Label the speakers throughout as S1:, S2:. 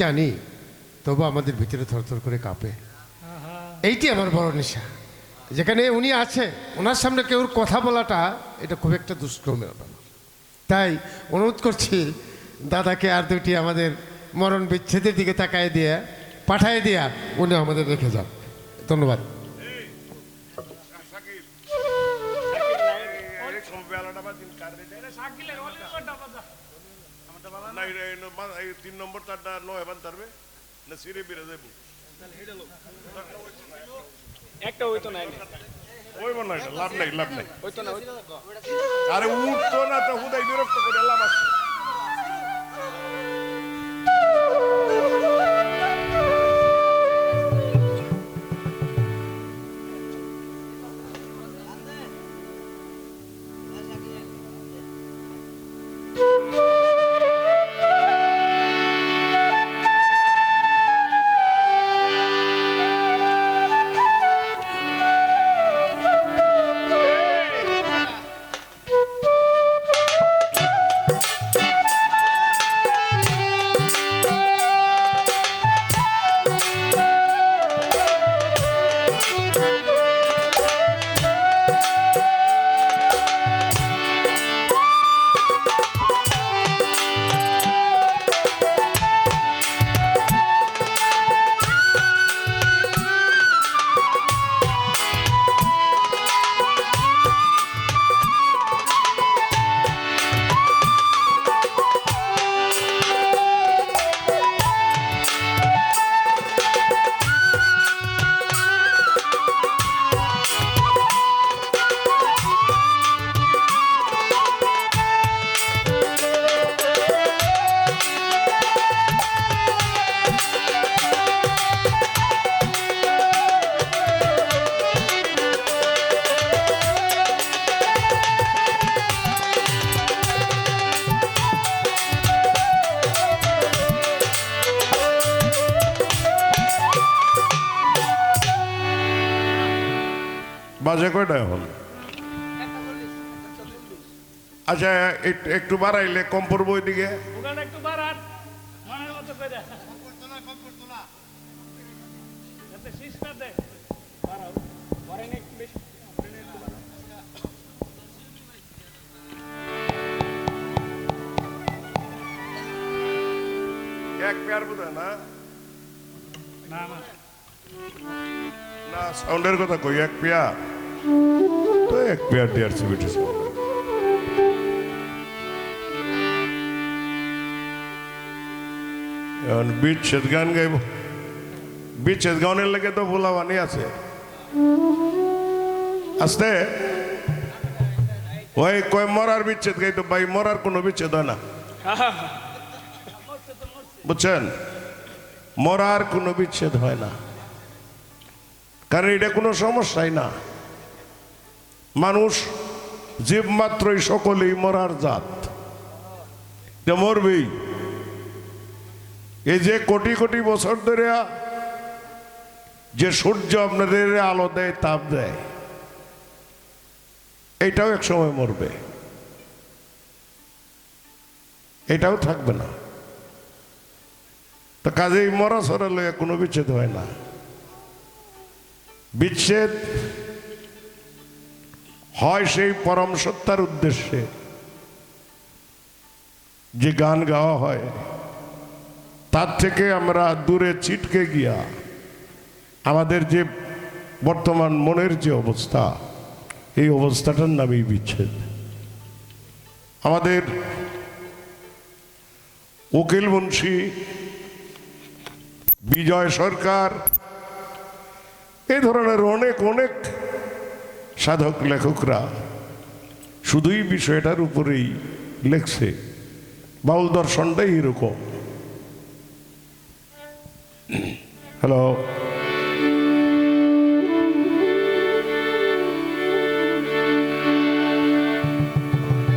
S1: জানি, তবু আমাদের ভিতরে থরথর করে কাঁপে। এইটি আমার বড় নেশা। যেখানে উনি আছে, ওনার সামনে কেউ কথা বলাটা এটা খুব একটা দুষ্কর্মের ব্যাপার। তাই অনুরোধ করছি দাদাকে আর দুটি আমাদের মরণ বিচ্ছেদের দিকে তাকায় দিয়ে পাঠায় দিয়া উনি আমাদের রেখে যান। ধন্যবাদ।
S2: তিন নম্বর তারটা নয় এবার তারবে না সিঁড়ি বেড়ে যাবো
S3: একটা হইতো না
S2: ওই মনে হয় লাভ নাই লাভ নাই আরে উঠতো না তো হুদাই বিরক্ত করে লাভ আছে বাজে কয়টা এখন আচ্ছা একটু বাড়াইলে কম পড়বো ওইদিকে
S3: একটু বাড়ান মনের মতো করে
S2: এক পেয়ার বোধ না
S3: না না
S2: না সাউন্ডের কথা কই এক পেয়ার তো এক পেয়ার দেওয়ার ছবিটি এখন বিচ্ছেদ গান গাইব বিচ্ছেদ গানের লেগে তো ভোলাবানি আছে আস্তে ওই কয় মরার বিচ্ছেদ গাইতো ভাই মরার কোনো বিচ্ছেদ হয় না বুঝছেন মরার কোনো বিচ্ছেদ হয় না কারণ এটা কোনো সমস্যাই না মানুষ জীব মাত্রই সকলেই মরার জাত মরবেই এই যে কোটি কোটি বছর ধরে যে সূর্য আপনাদের আলো দেয় তাপ দেয় এটাও এক সময় মরবে এটাও থাকবে না তো কাজেই মরা সরা লইয়া কোনো বিচ্ছেদ হয় না বিচ্ছেদ হয় সেই পরম সত্তার উদ্দেশ্যে যে গান গাওয়া হয় তার থেকে আমরা দূরে ছিটকে গিয়া আমাদের যে বর্তমান মনের যে অবস্থা এই অবস্থাটার নামেই বিচ্ছেদ আমাদের উকিল মুন্সি বিজয় সরকার এই ধরনের অনেক অনেক সাধক লেখকরা শুধুই বিষয়টার উপরেই লেখছে বাউল দর্শনটাই এরকম হ্যালো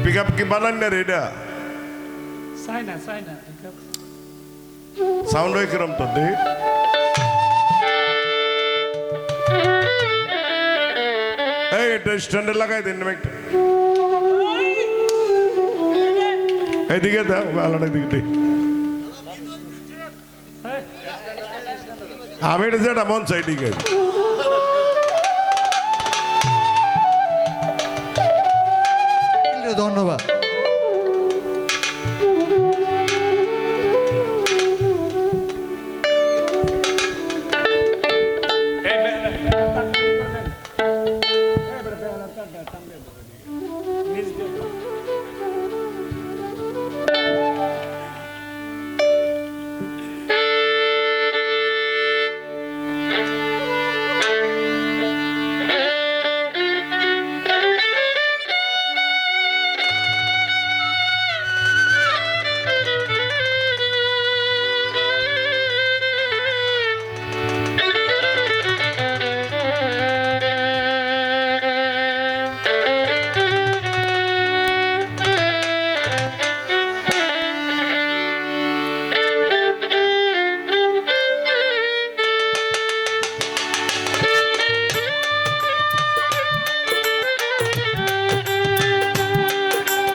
S2: পিক আপ কি বানান না রে এটা
S3: সাইনা
S2: সাউন্ড হয় কিরম তো দে এই এটা স্ট্যান্ডে লাগাই দেন একটা এইদিকে দাও আলাদা দিকে
S3: হ্যাঁ
S2: আমি এটা যেটা মন চাই ঠিক আছে
S4: ধন্যবাদ।